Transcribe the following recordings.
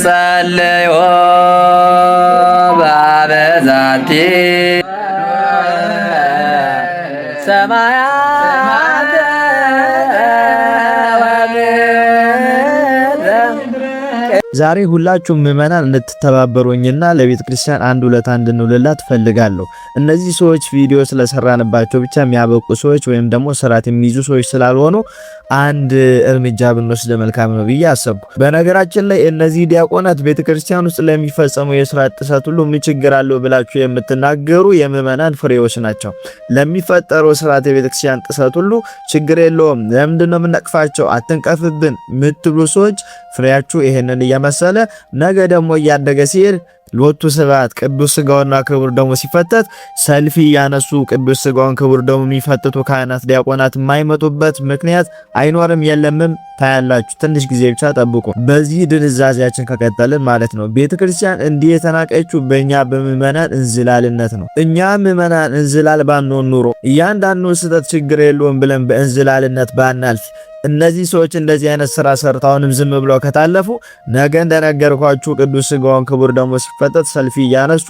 ንጸልዮ ባበዛቲ ሰማያት ዛሬ ሁላችሁም ምእመናን እንድትተባበሩኝና ለቤተ ክርስቲያን አንድ ሁለት አንድ እንውልላት ፈልጋለሁ። እነዚህ ሰዎች ቪዲዮ ስለሰራንባቸው ብቻ የሚያበቁ ሰዎች ወይም ደግሞ ስርዓት የሚይዙ ሰዎች ስላልሆኑ አንድ እርምጃ ብንወስድ መልካም ነው ብዬ አሰብኩ። በነገራችን ላይ እነዚህ ዲያቆናት ቤተ ክርስቲያን ውስጥ ለሚፈጸመው የስርዓት ጥሰት ሁሉ ምን ችግር አለው ብላችሁ የምትናገሩ የምእመናን ፍሬዎች ናቸው። ለሚፈጠረው ስርዓት የቤተ ክርስቲያን ጥሰት ሁሉ ችግር የለውም፣ ለምንድነው የምንነቅፋቸው? አትንቀፍብን ምትሉ ሰዎች ፍሬያችሁ ይሄንን እየመሰለ ነገ ደግሞ እያደገ ሲሄድ ሎቱ ስብሐት ቅዱስ ሥጋውና ክቡር ደሙ ሲፈተት ሰልፊ ያነሱ ቅዱስ ሥጋውን ክቡር ደሙ የሚፈትቱ ካህናት ዲያቆናት የማይመጡበት ምክንያት አይኖርም፣ የለምም። ታያላችሁ። ትንሽ ጊዜ ብቻ ጠብቁ። በዚህ ድንዛዜያችን ከቀጠልን ማለት ነው ቤተክርስቲያን እንዲህ የተናቀችው በእኛ በምእመናን እንዝላልነት ነው። እኛ ምእመናን እንዝላል ባንሆን ኑሮ እያንዳንዱ ስህተት ችግር የለውም ብለን በእንዝላልነት ባናልፍ እነዚህ ሰዎች እንደዚህ አይነት ስራ ሰርታውንም ዝም ብለው ከታለፉ ነገ እንደነገርኳችሁ ቅዱስ ሥጋውን ክቡር ደሙ ሲፈተት ሰልፊ እያነሱ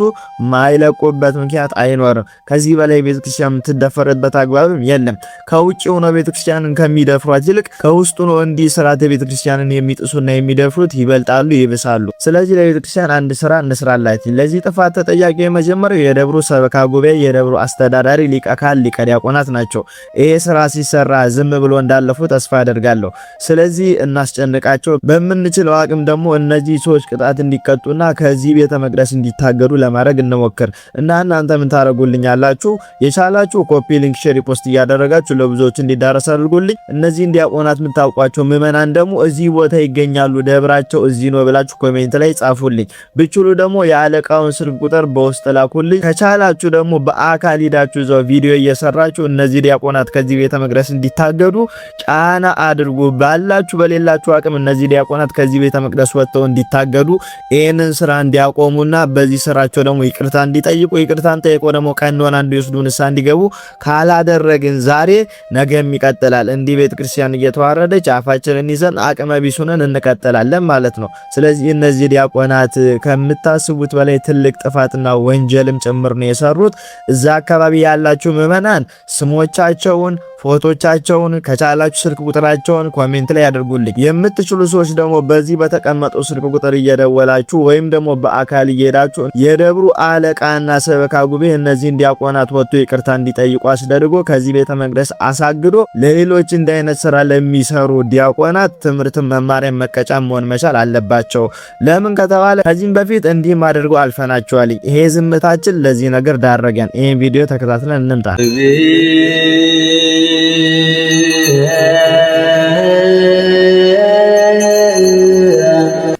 ማይለቁበት ምክንያት አይኖርም። ከዚህ በላይ ቤተክርስቲያን የምትደፈርበት አግባብም የለም። ከውጭ ሆኖ ቤተክርስቲያንን ከሚደፍሯት ይልቅ ከውስጡ ነው እንዲህ ስርዓተ ቤተክርስቲያንን የሚጥሱና የሚደፍሩት ይበልጣሉ፣ ይብሳሉ። ስለዚህ ለቤተክርስቲያን አንድ ስራ እንስራላት። ለዚህ ጥፋት ተጠያቂ የመጀመሪያው የደብሩ ሰበካ ጉባኤ፣ የደብሩ አስተዳዳሪ ሊቀ ካህናት፣ ሊቀ ዲያቆናት ናቸው። ይሄ ስራ ሲሰራ ዝም ብሎ እንዳለፉ ተስፋ አደርጋለሁ። ስለዚህ እናስጨንቃቸው። በምንችለው አቅም ደግሞ እነዚህ ሰዎች ቅጣት እንዲቀጡና ከዚህ ቤተ መቅደስ እንዲታገዱ ለማድረግ እንሞክር እና እናንተ ምን ታረጉልኛላችሁ? የቻላችሁ ኮፒ ሊንክ፣ ሼር፣ ፖስት እያደረጋችሁ ለብዙዎች እንዲዳረስ አድርጉልኝ። እነዚህ ዲያቆናት የምታውቋቸው ምእመናን ደግሞ እዚህ ቦታ ይገኛሉ፣ ደብራቸው እዚህ ነው ብላችሁ ኮሜንት ላይ ጻፉልኝ። ብችሉ ደግሞ የአለቃውን ስልክ ቁጥር በውስጥ ላኩልኝ። ከቻላችሁ ደግሞ በአካል ሄዳችሁ እዛው ቪዲዮ እየሰራችሁ እነዚህ ዲያቆናት ከዚህ ቤተ መቅደስ እንዲታገዱ ጫና አድርጉ። ባላችሁ በሌላችሁ አቅም እነዚህ ዲያቆናት ከዚህ ቤተ መቅደስ ወጥተው እንዲታገዱ ይሄንን ስራ እንዲያቆሙና በዚህ ስራቸው ደግሞ ይቅርታ እንዲጠይቁ፣ ይቅርታን ጠይቆ ደግሞ ቀኖና እንዲወስዱ ንስሐ እንዲገቡ ካላደረግን ዛሬ ነገም ይቀጥላል። እንዲህ ቤተ ክርስቲያን እየተዋረደች አፋችንን ይዘን አቅመ ቢስ ሆነን እንቀጥላለን ማለት ነው። ስለዚህ እነዚህ ዲያቆናት ከምታስቡት በላይ ትልቅ ጥፋትና ወንጀልም ጭምር ነው የሰሩት። እዛ አካባቢ ያላችሁ ምእመናን ስሞቻቸውን፣ ፎቶቻቸውን ከቻላችሁ ስልክ ቁጥራቸውን ኮሜንት ላይ ያደርጉልኝ። የምትችሉ ሰዎች ደግሞ በዚህ በተቀመጠው ስልክ ቁጥር እየደወላችሁ ወይም ደግሞ በአካል እየሄዳችሁ የደብሩ አለቃና ሰበካ ጉባኤ እነዚህን ዲያቆናት ወጥቶ ይቅርታ እንዲጠይቁ አስደርጎ ከዚህ ቤተ መቅደስ አሳግዶ ለሌሎች እንዲህ አይነት ስራ ለሚሰሩ ዲያቆናት ትምህርት መማሪያ መቀጫ መሆን መቻል አለባቸው። ለምን ከተባለ ከዚህም በፊት እንዲህም አድርጎ አልፈናቸዋል። ይሄ ዝምታችን ለዚህ ነገር ዳረገን። ይሄን ቪዲዮ ተከታትለን እንምጣ።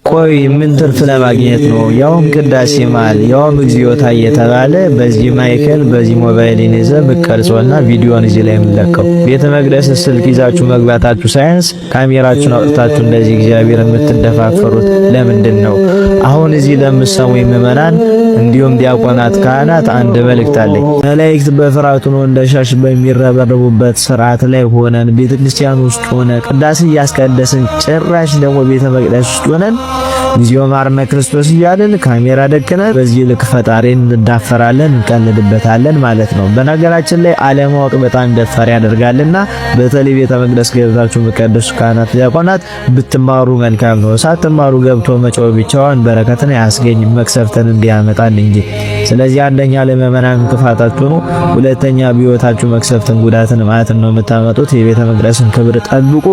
ቆይ ምን ትርፍ ለማግኘት ነው? ያውም ቅዳሴ መሃል ያውም እግዚኦታ እየተባለ በዚህ ማይክል በዚህ ሞባይል ይዘ ምቀርጾና ቪዲዮን እዚህ ላይ የምለቀው ቤተ መቅደስ ስልክ ይዛችሁ መግባታችሁ ሳይንስ ካሜራችሁን አውጥታችሁ እንደዚህ እግዚአብሔር የምትደፋፈሩት ለምንድን ነው? አሁን እዚህ ለምሰሙ ምእመናን እንዲሁም ዲያቆናት፣ ካህናት አንድ መልእክት አለኝ። መላእክት በፍርሃቱ ነው እንደሻሽ በሚረበረቡበት ስርዓት ላይ ሆነን ቤተ ክርስቲያን ውስጥ ሆነ ቅዳሴ እያስቀደስን ጭራሽ ደግሞ ቤተ መቅደስ ውስጥ ሆነን ጊዜው ማርነ ክርስቶስ እያልን ካሜራ ደቅነን በዚህ ልክ ፈጣሪን እንዳፈራለን፣ እንቀልድበታለን ማለት ነው። በነገራችን ላይ አለማወቅ በጣም ደፋር ያደርጋልና በተለይ ቤተ መቅደስ ገብታችሁ መቀደሱ ካህናት፣ ዲያቆናት ብትማሩ መልካም ነው። ሳትማሩ ገብቶ መጮህ ብቻውን በረከትን አያስገኝም፣ መክሰፍትን እንዲያመጣል እንጂ። ስለዚህ አንደኛ ለምእመናን እንቅፋታችሁ ነው፣ ሁለተኛ በሕይወታችሁ መክሰፍትን ጉዳትን ማለት ነው የምታመጡት። የቤተ መቅደስን ክብር ጠብቁ።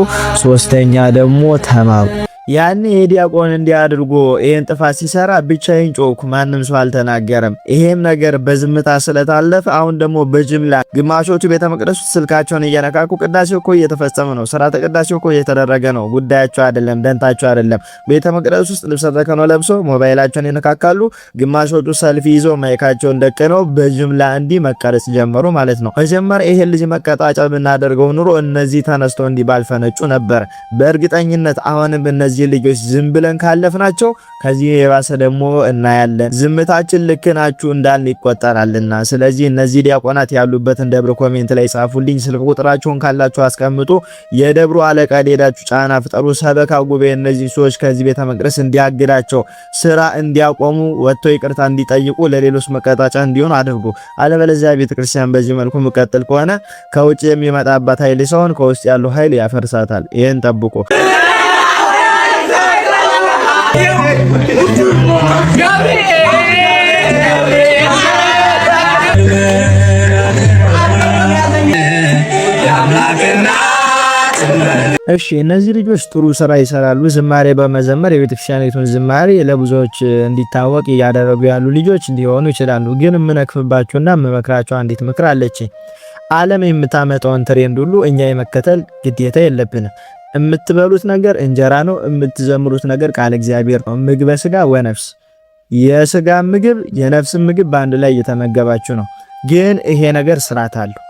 ሶስተኛ ደግሞ ተማሩ። ያኔ የዲያቆን እንዲያድርጎ ይሄን ጥፋት ሲሰራ ብቻዬን ጮኩ፣ ማንም ሰው አልተናገረም። ይሄም ነገር በዝምታ ስለታለፈ አሁን ደግሞ በጅምላ ግማሾቹ ቤተ መቅደሱ ስልካቸውን እየነካኩ ቅዳሴው እኮ እየተፈጸመ ነው፣ ስርዓተ ቅዳሴው እኮ እየተደረገ ነው፣ ጉዳያቸው አይደለም፣ ደንታቸው አይደለም። ቤተ መቅደሱ ውስጥ ልብሰ ተክህኖ ለብሰው ሞባይላቸውን ይነካካሉ። ግማሾቹ ሰልፊ ይዘው ማይካቸውን ደቅነው በጅምላ እንዲህ መቀረጽ ጀመሩ ማለት ነው። መጀመሪያ ይሄን ልጅ መቀጣጫ ብናደርገው ኑሮ እነዚህ ተነስተው እንዲህ ባልፈነጩ ነበር። በእርግጠኝነት አሁንም እነዚህ እነዚህ ልጆች ዝም ብለን ካለፍናቸው ከዚህ የባሰ ደግሞ እናያለን። ዝምታችን ልክ ናችሁ እንዳልን ይቆጠራልና። ስለዚህ እነዚህ ዲያቆናት ያሉበትን ደብር ኮሜንት ላይ ጻፉልኝ። ስልክ ቁጥራችሁን ካላችሁ አስቀምጡ። የደብሩ አለቃ ሄዳችሁ ጫና ፍጠሩ። ሰበካ ጉባኤ እነዚህ ሰዎች ከዚህ ቤተ መቅደስ እንዲያግዳቸው፣ ስራ እንዲያቆሙ፣ ወጥቶ ይቅርታ እንዲጠይቁ፣ ለሌሎች መቀጣጫ እንዲሆን አድርጉ። አለበለዚያ ቤተክርስቲያን በዚህ መልኩ መቀጠል ከሆነ ከውጭ የሚመጣባት ኃይል ሳይሆን ከውስጥ ያለው ኃይል ያፈርሳታል። ይሄን ጠብቁ። እሺ እነዚህ ልጆች ጥሩ ስራ ይሰራሉ። ዝማሬ በመዘመር የቤተክርስቲያኒቱን ዝማሬ ለብዙዎች እንዲታወቅ ያደረጉ ያሉ ልጆች ሊሆኑ ይችላሉ። ግን የምነክፍባቸውና የምመክራቸው አንዲት ምክር አለች። ዓለም የምታመጣውን ትሬንድ ሁሉ እኛ የመከተል ግዴታ የለብንም። የምትበሉት ነገር እንጀራ ነው። የምትዘምሩት ነገር ቃል እግዚአብሔር ነው። ምግበ ስጋ ወነፍስ፣ የስጋ ምግብ የነፍስ ምግብ በአንድ ላይ እየተመገባችሁ ነው። ግን ይሄ ነገር ስርዓት አለው።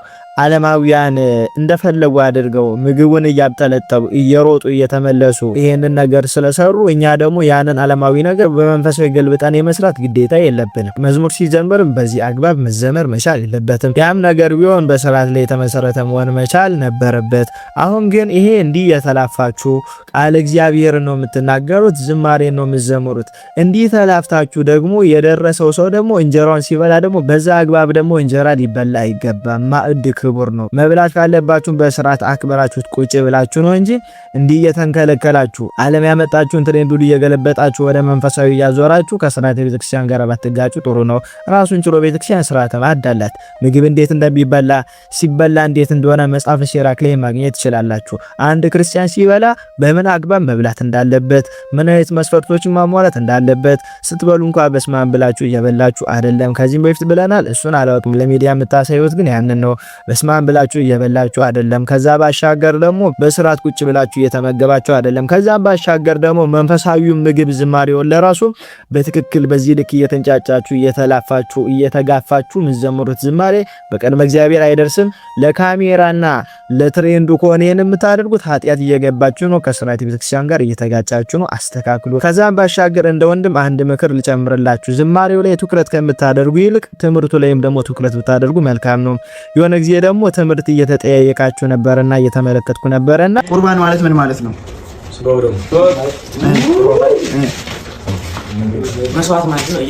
ዓለማውያን እንደፈለጉ አድርገው ምግቡን እያብጠለጠሉ እየሮጡ እየተመለሱ ይሄንን ነገር ስለሰሩ እኛ ደግሞ ያንን ዓለማዊ ነገር በመንፈሳዊ ገልብጠን የመስራት ግዴታ የለብንም። መዝሙር ሲዘምርም በዚህ አግባብ መዘመር መቻል የለበትም። ያም ነገር ቢሆን በስርዓት ላይ የተመሰረተ መሆን መቻል ነበረበት። አሁን ግን ይሄ እንዲህ የተላፋችሁ ቃል እግዚአብሔር ነው የምትናገሩት፣ ዝማሬ ነው የምትዘምሩት። እንዲህ ተላፍታችሁ ደግሞ የደረሰው ሰው ደግሞ እንጀራውን ሲበላ ደግሞ በዛ አግባብ ደግሞ እንጀራ ሊበላ አይገባም። ማዕድ ክቡር ነው። መብላት ካለባችሁ በስርዓት አክብራችሁት ቁጭ ብላችሁ ነው እንጂ እንዲህ እየተንከለከላችሁ ዓለም ያመጣችሁን ትሬንድ ሁሉ እየገለበጣችሁ ወደ መንፈሳዊ ያዞራችሁ ከስርዓተ ቤተክርስቲያን ጋር ባትጋጩ ጥሩ ነው። ራሱን ችሎ ቤተክርስቲያን ስርዓተ ማዳላት ምግብ እንዴት እንደሚበላ ሲበላ እንዴት እንደሆነ መጽሐፍ ሲራክ ላይ ማግኘት ትችላላችሁ። አንድ ክርስቲያን ሲበላ በምን አግባብ መብላት እንዳለበት፣ ምን አይነት መስፈርቶችን ማሟላት እንዳለበት ስትበሉ እንኳን በስማም ብላችሁ እየበላችሁ አይደለም። ከዚህም በፊት ብለናል። እሱን አላውቅም። ለሚዲያ የምታሳዩት ግን ያንን ነው። በስማም ብላችሁ እየበላችሁ አይደለም። ከዛ ባሻገር ደግሞ በስርዓት ቁጭ ብላችሁ እየተመገባችሁ አይደለም። ከዛ ባሻገር ደግሞ መንፈሳዊው ምግብ ዝማሬውን ለራሱ በትክክል በዚህ ልክ እየተንጫጫችሁ እየተላፋችሁ እየተጋፋችሁ ምዘምሩት ዝማሬ በቀድመ እግዚአብሔር አይደርስም። ለካሜራና ለትሬንዱ ከሆነ የምታደርጉት ኃጢአት እየገባችሁ ነው። ከስርዓተ ቤተክርስቲያን ጋር እየተጋጫችሁ ነው። አስተካክሉ። ከዛ ባሻገር እንደ ወንድም አንድ ምክር ልጨምርላችሁ። ዝማሬው ላይ ትኩረት ከምታደርጉ ይልቅ ትምህርቱ ላይም ደግሞ ትኩረት ብታደርጉ መልካም ነው። የሆነ ጊዜ ደግሞ ትምህርት እየተጠያየቃችሁ ነበርና እየተመለከትኩ ነበርና ቁርባን ማለት ምን ማለት ነው? መስዋዕት ማለት ነው።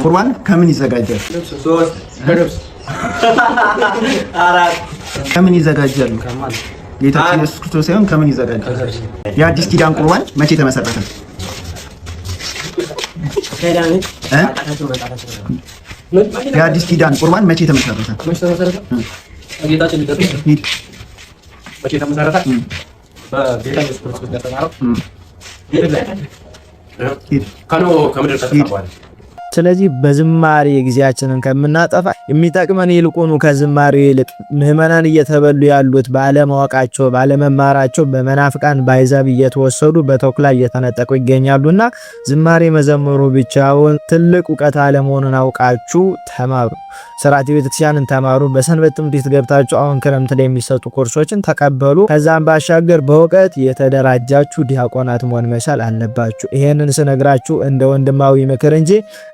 ቁርባን ከምን ይዘጋጃል? ከምን ይዘጋጃል? ጌታችን ኢየሱስ ክርስቶስ ሳይሆን ከምን ይዘጋጃል? የአዲስ ኪዳን ቁርባን መቼ ተመሰረተ? የአዲስ ኪዳን ቁርባን መቼ ተመሰረተ? ጌታችን መቼ ተመሰረተ? በጌታ ኢየሱስ ክርስቶስ ያስተማረው ከምድር ተጠቅሟል። ስለዚህ በዝማሬ ጊዜያችንን ከምናጠፋ የሚጠቅመን ይልቁኑ ከዝማሬ ይልቅ ምዕመናን እየተበሉ ያሉት ባለማወቃቸው ባለመማራቸው በመናፍቃን ባይዛብ እየተወሰዱ በተኩላ እየተነጠቁ ይገኛሉና ዝማሬ መዘመሩ ብቻውን ትልቅ ዕውቀት አለመሆኑን አውቃችሁ ተማሩ። ስርዓተ ቤተክርስቲያንን ተማሩ። በሰንበት ትምህርት ገብታችሁ አሁን ክረምት ላይ የሚሰጡ ኮርሶችን ተቀበሉ። ከዛም ባሻገር በእውቀት የተደራጃችሁ ዲያቆናት መሆን መቻል አለባችሁ። ይሄንን ስነግራችሁ እንደ ወንድማዊ ምክር እንጂ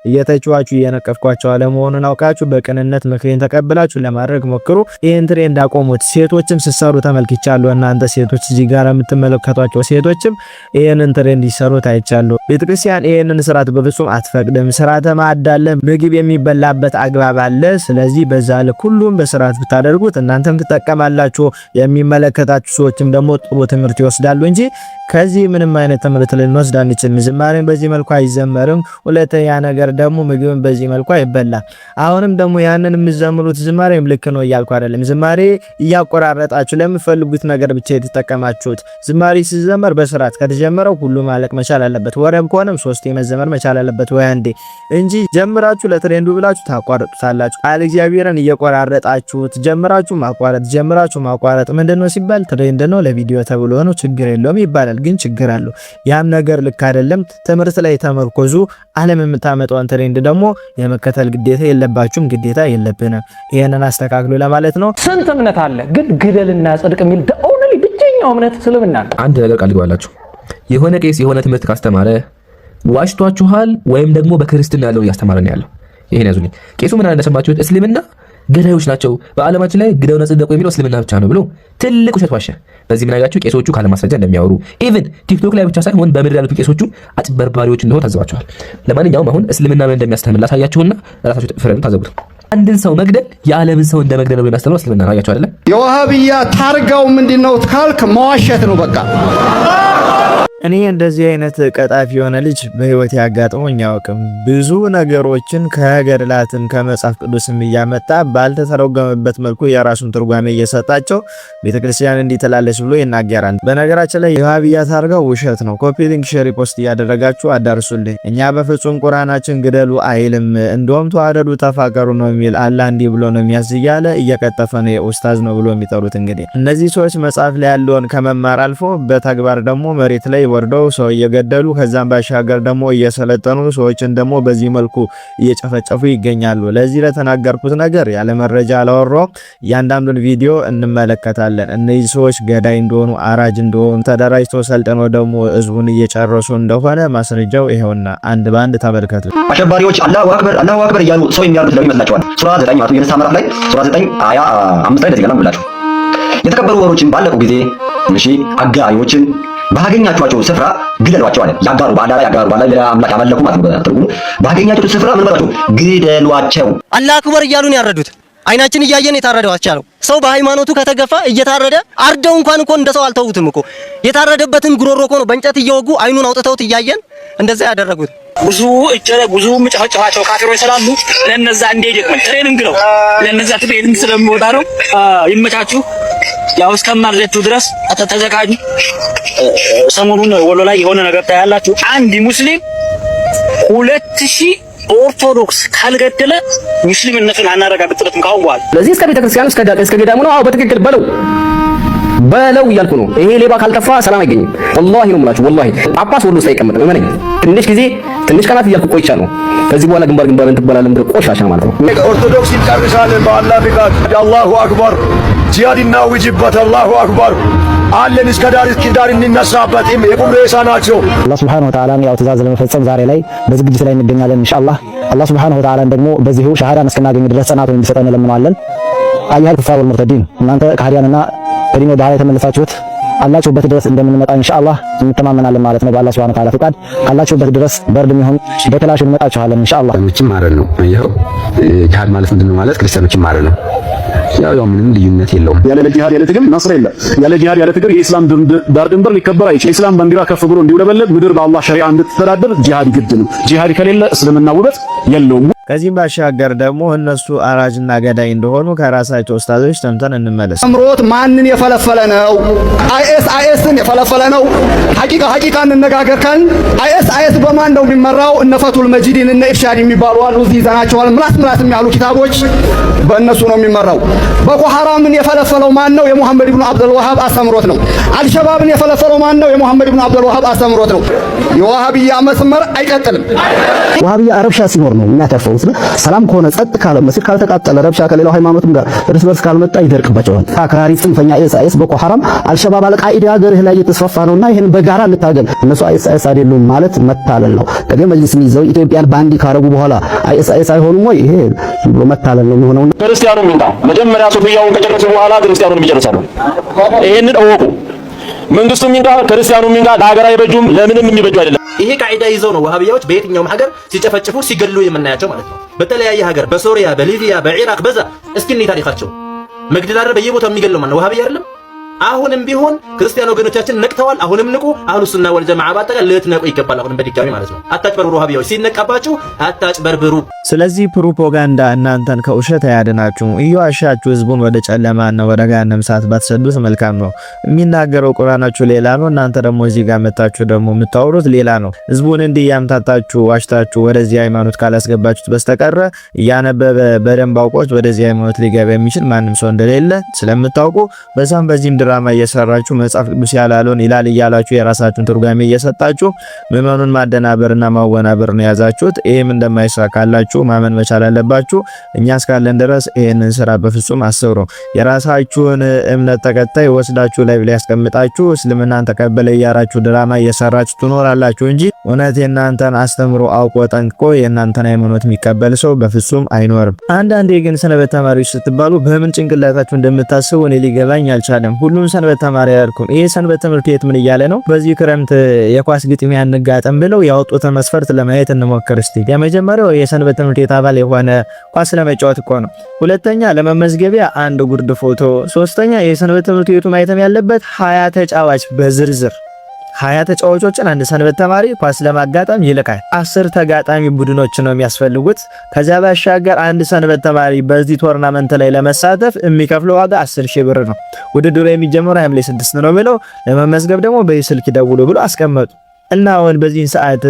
እየተጫዋቹ እየነቀፍኳቸው አለመሆኑን አውቃችሁ በቅንነት ምክሬን ተቀብላችሁ ለማድረግ ሞክሩ። ይሄን ትሬንድ አቆሙት። ሴቶችም ሲሰሩ ተመልክቻለሁ። እናንተ ሴቶች እዚህ ጋር የምትመለከቷቸው ሴቶችም ይሄንን ትሬንድ ይሰሩት አይቻለሁ። ቤተክርስቲያን ይሄንን ስርዓት በፍጹም አትፈቅድም። ስርዓተ ማዕዳለ ምግብ የሚበላበት አግባብ አለ። ስለዚህ በዛ ልክ ሁሉም በስርዓት ብታደርጉት እናንተም ትጠቀማላችሁ፣ የሚመለከታችሁ ሰዎችም ደግሞ ጥሩ ትምህርት ይወስዳሉ እንጂ ከዚህ ምንም አይነት ትምህርት ልንወስድ አንችልም። ዝማሬን በዚህ መልኩ አይዘመርም። ሁለተኛ ነገር ደግሞ ምግብን በዚህ መልኩ አይበላም። አሁንም ደግሞ ያንን የምትዘምሩት ዝማሬም ልክ ነው እያልኩ አይደለም። ዝማሬ እያቆራረጣችሁ ለምትፈልጉት ነገር ብቻ የተጠቀማችሁት። ዝማሬ ሲዘመር በስርዓት ከተጀመረው ሁሉ ማለቅ መቻል አለበት። ወረብ ከሆነም 3 መዘመር መቻል አለበት ወይ አንዴ እንጂ ጀምራችሁ ለትሬንዱ ብላችሁ ታቋርጡታላችሁ። ቃል እግዚአብሔርን እየቆራረጣችሁት ጀምራችሁ ማቋረጥ ጀምራችሁ ማቋረጥ ምንድነው ሲባል ትሬንድ ነው ለቪዲዮ ተብሎ ነው ችግር የለውም ይባላል። ግን ችግር አለው። ያም ነገር ልክ አይደለም። ትምህርት ላይ ተመርኮዙ። ዓለም የምታመጣውን ትሬንድ ደግሞ የመከተል ግዴታ የለባችሁም፣ ግዴታ የለብንም። ይሄንን አስተካክሉ ለማለት ነው። ስንት እምነት አለ፣ ግን ግደልና ጽድቅ የሚል ኦንሊ ብቸኛው እምነት እስልምና ነው። አንድ ነገር ቃል ይገባላችሁ። የሆነ ቄስ የሆነ ትምህርት ካስተማረ ዋሽቷችኋል ወይም ደግሞ በክርስትና ያለው እያስተማረ ነው ያለው። ይሄን ያዙልኝ። ቄሱ ምን እንደሰማችሁት እስልምና ገዳዮች ናቸው፣ በአለማችን ላይ ግደውና ጽደቁ የሚለው እስልምና ብቻ ነው ብሎ ትልቅ ውሸት ዋሸ። በዚህ ምን አያችሁ? ቄሶቹ ካለ ማስረጃ እንደሚያወሩ ኢቭን ቲክቶክ ላይ ብቻ ሳይሆን በምድር ያሉት ቄሶቹ አጭበርባሪዎች እንደሆኑ ታዘባቸዋል። ለማንኛውም አሁን እስልምና ምን እንደሚያስተምር ላሳያችሁና ራሳችሁ ፍረዱ፣ ታዘቡት። አንድን ሰው መግደል የዓለምን ሰው እንደመግደል ነው የሚያስተምረው እስልምና ነው። አያችሁ አይደለ? የዋሃብያ ታርጋው ምንድነው ካልክ መዋሸት ነው በቃ። እኔ እንደዚህ አይነት ቀጣፊ የሆነ ልጅ በህይወት ያጋጥሞኝ አያውቅም። ብዙ ነገሮችን ከገድላትም ከመጽሐፍ ቅዱስም እያመጣ ባልተተረጎመበት መልኩ የራሱን ትርጓሜ እየሰጣቸው ቤተክርስቲያን እንዲህ ትላለች ብሎ ይናገራል። በነገራችን ላይ የዋሃብያ ታርጋው ውሸት ነው። ኮፒ ሊንክ፣ ሼር፣ ፖስት እያደረጋችሁ አዳርሱልኝ። እኛ በፍጹም ቁርአናችን ግደሉ አይልም፣ እንደውም ተዋደዱ ተፋቀሩ ነው የሚል አላህ እንዲህ ብሎ ነው የሚያዝ እያለ እየቀጠፈ ነው ኡስታዝ ነው ብሎ የሚጠሩት። እንግዲህ እነዚህ ሰዎች መጽሐፍ ላይ ያለውን ከመማር አልፎ በተግባር ደግሞ መሬት ላይ ወርደው ሰው እየገደሉ ከዛም ባሻገር ደግሞ እየሰለጠኑ ሰዎችን ደግሞ በዚህ መልኩ እየጨፈጨፉ ይገኛሉ። ለዚህ ለተናገርኩት ነገር ያለ መረጃ አላወራውም። እያንዳንዱን ቪዲዮ እንመለከታለን። እነዚህ ሰዎች ገዳይ እንደሆኑ አራጅ እንደሆኑ ተደራጅተው ሰልጥነው ደግሞ ህዝቡን እየጨረሱ እንደሆነ ማስረጃው ይሄውና አንድ ባንድ ተመልከቱ። አሸባሪዎች አላሁ አክበር እያሉ ሰው የሚያሉት ለምን ይመስላችኋል? ሱራ 9 ማለት የነሳ ምዕራፍ ላይ ሱራ 9 አያ 5 ላይ እንደዚህ ገና ብላችሁ የተከበሩ ወሮችን ባለቁ ጊዜ እሺ አጋሪዎችን ባገኛችኋቸው ስፍራ ግደሏቸው አለ። ያጋሩ ባላ ሌላ አምላክ ያመለኩ ማለት ነው። በትርጉሙ ባገኛችሁት ስፍራ ምን በሏቸው? ግደሏቸው። አላህ አክበር እያሉ ነው ያረዱት። አይናችን እያየን የታረደው አቻለው። ሰው በሃይማኖቱ ከተገፋ እየታረደ አርደው እንኳን እኮ እንደሰው አልተውትም እኮ የታረደበትን ጉሮሮ እኮ ነው በእንጨት እየወጉ አይኑን አውጥተውት እያየን እንደዛ ያደረጉት። ብዙ ምጫጫቸው ካፊሮች ስላሉ ለነዛ እንደይደቅመን ትሬኒንግ ነው። ለነዛ ትሬኒንግ ስለሚወጣ ነው። ይመቻችሁ። ያው እስከማርለቱ ድረስ ተዘጋጁ። ሰሞኑን ወሎ ላይ የሆነ ነገር ታያላችሁ። አንድ ሙስሊም 2000 ኦርቶዶክስ ካልገደለ ሙስሊምነቱን አናረጋግጥለትም ካሁን በኋላ። ስለዚህ እስከ ቤተክርስቲያን እስከ ገዳሙ ነው። አዎ በትክክል በለው እያልኩ ነው። ይሄ ሌባ ካልጠፋ ሰላም አይገኝም። ወላሂ ነው የምላችሁ። ወላሂ ጳጳስ ወሎ ውስጥ አይቀመጥም። እመነኝ። ትንሽ ቀናት እያልኩ ቆይቻለሁ። ከዚህ በኋላ ግንባር እንትባላለን ቆሻሻ ማለት ነው። ኦርቶዶክስ ይጨርሳለን በአላህ ፍቃድ። አላሁ አክበር ጂሃድና ውጅበት አላሁ አክበር አለን እስከ ዳር እንነሳበት። የቁም ሬሳ ናቸው። አላህ Subhanahu Wa Ta'ala ያው ትእዛዝ ለመፈጸም ዛሬ ላይ በዝግጅት ላይ እንገኛለን ኢንሻአላህ። አላህ Subhanahu Wa Ta'ala ደግሞ በዚሁ ሻሃዳን እስከናገኝ ድረስ ጽናቱን እንዲሰጠን እንለምናለን። አያል ኩፋር ወልሙርተዲን እናንተ ከሃዲያንና ከዲኑ ዳራ የተመለሳችሁት አላችሁበት ድረስ እንደምንመጣ ኢንሻአላህ እንተማመናለን ማለት ነው። በአላህ Subhanahu Wa Ta'ala ፍቃድ አላችሁበት ድረስ በርድም ይሁን በተላሽ እንመጣችኋለን ኢንሻአላህ። ክርስቲያኖችም ማረን ነው። ይሄው ጂሃድ ማለት ምንድነው ማለት ክርስቲያኖችም ማረን ነው። ያው ምንም ልዩነት የለውም። ያለ ጂሃድ ያለ ትግል ነስር የለም። ያለ ጂሃድ ያለ ትግል የኢስላም ዳር ድንበር ሊከበር አይችልም። የኢስላም ባንዲራ ከፍ ብሎ እንዲውለበለብ ምድር በአላህ ሸሪዓ እንድትተዳደር ጂሃድ ግድ ነው። ጂሃድ ከሌለ እስልምና ውበት የለውም። ከዚህም ባሻገር ደግሞ እነሱ አራጅና ገዳይ እንደሆኑ ከራሳቸው ኡስታዞች ተምተን እንመለስ። አምሮት ማንን የፈለፈለ ነው? አይኤስን የፈለፈለ ነው። ሐቂቃ እንነጋገር ካልን አይኤስ በማን ነው የሚመራው? እነ ፈቱል መጂድን እነ ኢርሻድ የሚባሉ አሉ። እዚህ ይዘናቸዋል። ምላስ የሚያሉ ኪታቦች በእነሱ ነው የሚመራው። ቦኮ ሐራምን የፈለፈለው ማን ነው? የሙሐመድ ኢብኑ አብዱል ወሃብ አስተምሮት ነው። አልሸባብን የፈለፈለው ማን ነው? የሙሐመድ ኢብኑ አብዱል ወሃብ አስተምሮት ነው። የዋሃብያ መስመር አይቀጥልም። ዋሃብያ ረብሻ ሲኖር ነው የሚያተርፈው። ሰላም ከሆነ ጸጥ ካለ መስጊድ ካልተቃጠለ ረብሻ ከሌላው ሃይማኖትም ጋር እርስ በርስ ካልመጣ ይደርቅባቸዋል። አክራሪ ጽንፈኛ አይኤስ ቦኮ ሐራም አልሸባብ አልቃኢዳ ሀገርህ ላይ እየተስፋፋ ነውና ይሄን በጋራ እንታገል። እነሱ አይኤስ አይደሉም ማለት መታለል ነው። ከገ መጅሊስ ይዘው ኢትዮጵያን ባንዲ ካረጉ በኋላ አይኤስ አይሆኑም ወይ? ይሄ መታለል ነው የሚሆነው። ክርስቲያኑ ሚንታ መጀመሪያ ሶፊያውን ከጨረሱ በኋላ ክርስቲያኑን ይጨርሳሉ። ይሄንን እወቁ። መንግስቱ ሚንታ ክርስቲያኑ ሚንታ ለሀገር አይበጁም፣ ለምንም የሚበጁ አይደለም። ይሄ ቃዒዳ ይዘው ነው ወሃቢያዎች በየትኛውም ሀገር ሲጨፈጭፉ ሲገድሉ የምናያቸው ማለት ነው። በተለያየ ሀገር በሶሪያ፣ በሊቢያ፣ በኢራቅ በዛ እስኪ እኔ ታሪካቸው መግደል አይደል በየቦታው የሚገድለው ማለት ነው ወሃቢያ አይደለም። አሁንም ቢሆን ክርስቲያን ወገኖቻችን ነቅተዋል። አሁንም ንቁ። አህሉ ሱና ወል ጀማዓ ባጠቃላይ ልትነቁ ይገባል። አሁንም በድጋሚ ማለት ነው። አታጭበርብሩ። ወሃቢያዎች ሲነቃባችሁ አታጭበርብሩ። ስለዚህ ፕሮፓጋንዳ እናንተን ከውሸት አያድናችሁም። እየዋሻችሁ ህዝቡን ወደ ጨለማና ወደ ገሃነም እሳት ባትሰዱት መልካም ነው። የሚናገረው ቁርአናችሁ ሌላ ነው፣ እናንተ ደግሞ እዚህ ጋር መጣችሁ ደግሞ የምታወሩት ሌላ ነው። ህዝቡን እንዲህ ያምታታችሁ ዋሽታችሁ ወደዚህ ሃይማኖት ካላስገባችሁት በስተቀር እያነበበ በደንብ አውቆት ወደዚህ ሃይማኖት ሊገባ የሚችል ማንም ሰው እንደሌለ ስለምታውቁ በዛም በዚህም ድራማ እየሰራችሁ መጽሐፍ ቅዱስ ያላለውን ይላል እያላችሁ የራሳችሁን ትርጓሜ እየሰጣችሁ ምዕመኑን ማደናበርና ማወናበር ነው ያዛችሁት። ይሄም እንደማይሳካላችሁ ማመን መቻል አለባችሁ። እኛ እስካለን ድረስ ይሄንን ስራ በፍጹም አስሩ። የራሳችሁን እምነት ተከታይ ወስዳችሁ ላይ ያስቀምጣችሁ እስልምናን ተቀበለ እያራችሁ ድራማ እየሰራችሁ ትኖራላችሁ እንጂ እውነት የእናንተን አስተምሮ አውቆ ጠንቅቆ የእናንተን ሃይማኖት የሚቀበል ሰው በፍጹም አይኖርም። አንዳንዴ ግን ሰንበት ተማሪዎች ስትባሉ በምን ጭንቅላታችሁ እንደምታስቡ እኔ ሊገባኝ አልቻለም። ሁሉም ሰንበት ተማሪ ያልኩም ይሄ ሰንበት ትምህርት ቤት ምን እያለ ነው? በዚህ ክረምት የኳስ ግጥሚያ እንጋጠም ብለው ያወጡትን መስፈርት ለማየት እንሞክር እስቲ። የመጀመሪያው የሰንበት ትምህርት ቤት አባል የሆነ ኳስ ለመጫወት እኮ ነው። ሁለተኛ ለመመዝገቢያ አንድ ጉርድ ፎቶ። ሶስተኛ የሰንበት ትምህርት ቤቱ ማየትም ያለበት 20 ተጫዋች በዝርዝር 20 ተጫዋቾችን አንድ ሰንበት ተማሪ ኳስ ለማጋጣም ይልካል። 10 ተጋጣሚ ቡድኖች ነው የሚያስፈልጉት። ከዛ ባሻገር አንድ ሰንበት ተማሪ በዚህ ቶርናመንት ላይ ለመሳተፍ የሚከፍለው ዋጋ 10,000 ብር ነው። ውድድሩ የሚጀምረው ሐምሌ 6 ነው ብለው ለመመዝገብ ደግሞ በስልክ ደውሉ ብሎ አስቀመጡ። እና አሁን በዚህ ሰዓት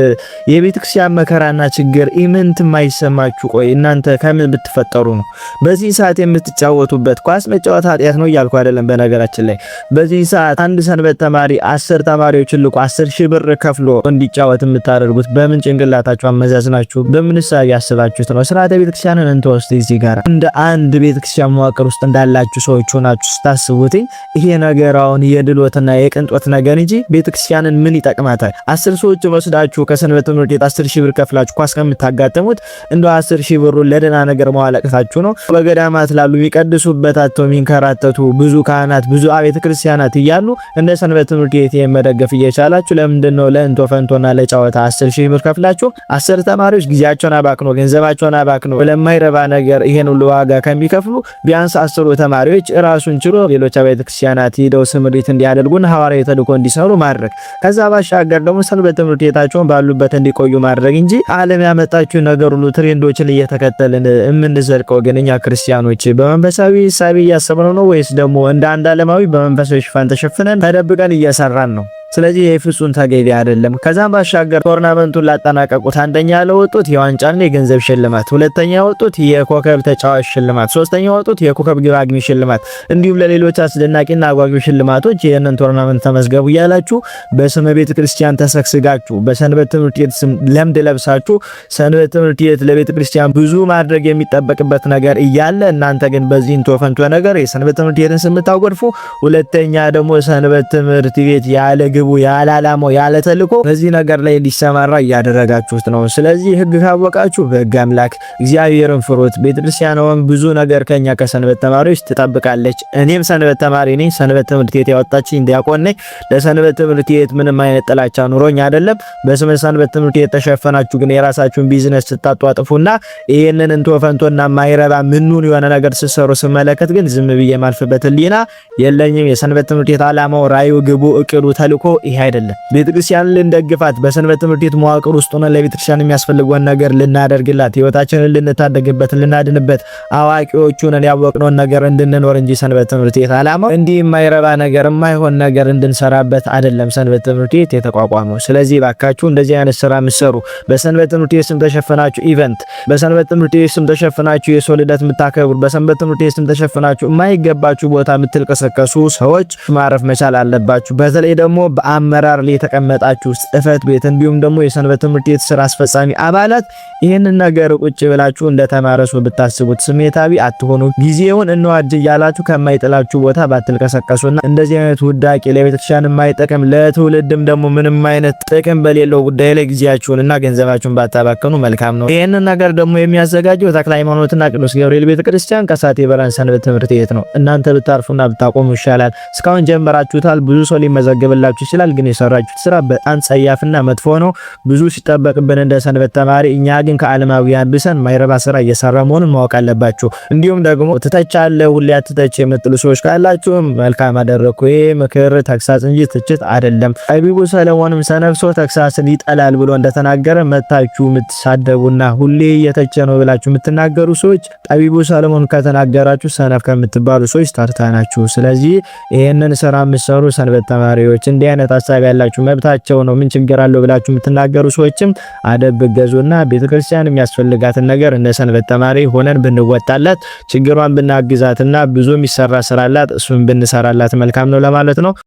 የቤተክርስቲያን መከራና ችግር ኢምንት የማይሰማችሁ ቆይ እናንተ ከምን ብትፈጠሩ ነው በዚህ ሰዓት የምትጫወቱበት? ኳስ መጫወት ኃጢአት ነው እያልኩ አይደለም። በነገራችን ላይ በዚህ ሰዓት አንድ ሰንበት ተማሪ 10 ተማሪዎችን ልቆ 10,000 ብር ከፍሎ እንዲጫወት የምታደርጉት በምን ጭንቅላታችሁ አመዛዝናችሁ በምን ሳቢ ያስባችሁት ነው? ስርዓተ ቤተክርስቲያንን እንተወስድ እዚህ ጋር እንደ አንድ ቤተክርስቲያን መዋቅር ውስጥ እንዳላችሁ ሰዎች ሆናችሁ ስታስቡት ይሄ ነገር አሁን የድሎትና የቅንጦት ነገር እንጂ ቤተክርስቲያንን ምን ይጠቅማታል? 10 ሰዎች ወስዳችሁ ከሰንበት ትምህርት ቤት 10,000 ብር ከፍላችሁ ኳስ ከምታጋጥሙት እንደው 10,000 ብሩን ለደና ነገር ማዋለቅታችሁ ነው። በገዳማት ላሉ የሚቀድሱበት አጥተው የሚንከራተቱ ብዙ ካህናት ብዙ አብያተ ክርስቲያናት እያሉ እንደ ሰንበት ትምህርት ቤት የመደገፍ እየቻላችሁ ለምንድነው ለእንቶ ፈንቶና ለጫወታ 10,000 ብር ከፍላችሁ 10 ተማሪዎች ጊዜያቸውን አባክኖ ገንዘባቸውን አባክኖ ለማይረባ ነገር ይሄን ሁሉ ዋጋ ከሚከፍሉ ቢያንስ 10 ተማሪዎች ራሱን ችሎ ሌሎች አብያተ ክርስቲያናት ሄደው ስምሪት እንዲያደርጉና ሐዋርያዊ ተልእኮ እንዲሰሩ ማድረግ ከዛ ባሻገር ደግሞ ሰንበት ትምህርት ቤታቸውን ባሉበት እንዲቆዩ ማድረግ እንጂ ዓለም ያመጣችው ነገር ሁሉ ትሬንዶችን እየተከተልን የምንዘልቀው ግን እኛ ክርስቲያኖች በመንፈሳዊ ሳቢ እያሰብነው ነው ወይስ ደግሞ እንደ አንድ ዓለማዊ በመንፈሳዊ ሽፋን ተሸፍነን ተደብቀን እየሰራን ነው? ስለዚህ የፍጹም ተገቢ አይደለም። ከዛም ባሻገር ቶርናመንቱን ላጠናቀቁት አንደኛ ለወጡት የዋንጫና የገንዘብ ሽልማት፣ ሁለተኛ ወጡት የኮከብ ተጫዋች ሽልማት፣ ሶስተኛ ወጡት የኮከብ ግብ አግቢ ሽልማት እንዲሁም ለሌሎች አስደናቂና አጓጊ ሽልማቶች ይሄንን ቶርናመንት ተመዝገቡ እያላችሁ በስመ ቤተ ክርስቲያን ተሰክስጋችሁ በሰንበት ትምህርት ቤት ስም ለምድ ለብሳችሁ ሰንበት ትምህርት ቤት ለቤተ ክርስቲያን ብዙ ማድረግ የሚጠበቅበት ነገር እያለ እናንተ ግን በዚህ እንቶፈንቶ ነገር የሰንበት ትምህርት ቤትን ስም ታጎድፉ። ሁለተኛ ደግሞ ሰንበት ትምህርት ቤት ያለ ግቡ ያለ ዓላማው ያለ ተልእኮ በዚህ ነገር ላይ እንዲሰማራ እያደረጋችሁት ነው። ስለዚህ ሕግ ካወቃችሁ በሕግ አምላክ እግዚአብሔርን ፍሩት። ቤተክርስቲያኗም ብዙ ነገር ከኛ ከሰንበት ተማሪዎች ትጠብቃለች። እኔም ሰንበት ተማሪ ነኝ። ሰንበት ትምህርት ቤት ያወጣችኝ ዲያቆን ነኝ። ለሰንበት ትምህርት ቤት ምንም አይነት ጥላቻ ኑሮኝ አይደለም። በስመ ሰንበት ትምህርት ቤት ተሸፈናችሁ ግን የራሳችሁን ቢዝነስ ስታጧጥፉና ይሄንን እንቶ ፈንቶና ማይረባ ምኑን የሆነ ነገር ሲሰሩ ስመለከት ግን ዝም ብዬ ማልፍበት ህሊና የለኝም። የሰንበት ትምህርት ቤት ዓላማው ራዩ ግቡ እቅዱ ተልእኮ ይሄ አይደለም። ቤተክርስቲያንን ልንደግፋት በሰንበት ትምህርት ቤት መዋቅር ውስጥ ሆነን ለቤተክርስቲያን የሚያስፈልገውን ነገር ልናደርግላት ህይወታችንን ልንታደግበት ልናድንበት አዋቂዎቹን ያወቅነውን ነገር እንድንኖር እንጂ ሰንበት ትምህርት ቤት ዓላማው እንዲህ የማይረባ ነገር የማይሆን ነገር እንድንሰራበት አይደለም ሰንበት ትምህርት ቤት የተቋቋመው። ስለዚህ ባካችሁ እንደዚህ አይነት ስራ ምሰሩ በሰንበት ትምህርት ቤት ስም ተሸፈናችሁ ኢቨንት፣ በሰንበት ትምህርት ቤት ስም ተሸፈናችሁ የሰው ልደት የምታከብሩ፣ በሰንበት ትምህርት ቤት ስም ተሸፈናችሁ የማይገባችሁ ቦታ የምትልቀሰቀሱ ሰዎች ማረፍ መቻል አለባችሁ። በተለይ ደግሞ በአመራር ላይ የተቀመጣችሁ ጽሕፈት ቤት እንዲሁም ደግሞ የሰንበት ትምህርት ቤት ስራ አስፈጻሚ አባላት ይህንን ነገር ቁጭ ብላችሁ እንደተማረሱ ብታስቡት ስሜታዊ አትሆኑ። ጊዜውን እንዋጅ እያላችሁ ከማይጥላችሁ ቦታ ባትልቀሰቀሱና እንደዚህ አይነት ውዳቄ ለቤተክርስቲያን የማይጠቅም ለትውልድም ደግሞ ምንም አይነት ጥቅም በሌለው ጉዳይ ላይ ጊዜያችሁንና ገንዘባችሁን ባታባከኑ መልካም ነው። ይህንን ነገር ደግሞ የሚያዘጋጀው ተክለ ሃይማኖትና ቅዱስ ገብርኤል ቤተክርስቲያን ከሳቴ በራን ሰንበት ትምህርት ቤት ነው። እናንተ ብታርፉና ብታቆሙ ይሻላል። እስካሁን ጀምራችሁታል። ብዙ ሰው ሊመዘገብላችሁ ይችላል። ግን የሰራችሁት ስራ በጣም ጸያፍና መጥፎ ነው። ብዙ ሲጠበቅብን እንደ ሰንበት ተማሪ እኛ ግን ከዓለማውያን ብሰን ማይረባ ስራ እየሰራ መሆኑን ማወቅ አለባችሁ። እንዲሁም ደግሞ ትተቻለህ ሁሌ አትተች የምትሉ ሰዎች ካላችሁ መልካም አደረኩ። ይሄ ምክር ተግሳጽ እንጂ ትችት አይደለም። ጠቢቡ ሰለሞንም ሰነፍሶ ተግሳጽን ይጠላል ብሎ እንደተናገረ መታችሁ የምትሳደቡና ሁሌ እየተቸ ነው ብላችሁ የምትናገሩ ሰዎች ጠቢቡ ሰለሞን ከተናገራችሁ ሰነፍ ከምትባሉ ሰዎች ተርታ ናችሁ። ስለዚህ ይሄንን ስራ የምትሰሩ ሰንበት ተማሪዎች እንዲህ አይነት ሐሳብ ያላችሁ መብታቸው ነው፣ ምን ችግር አለው ብላችሁ የምትናገሩ ሰዎችም አደብ ብገዙና ቤተክርስቲያን የሚያስፈልጋትን ነገር እንደ ሰንበት ተማሪ ሆነን ብንወጣላት ችግሯን ብናግዛትና ብዙ የሚሰራ ስራላት እሱን ብንሰራላት መልካም ነው ለማለት ነው።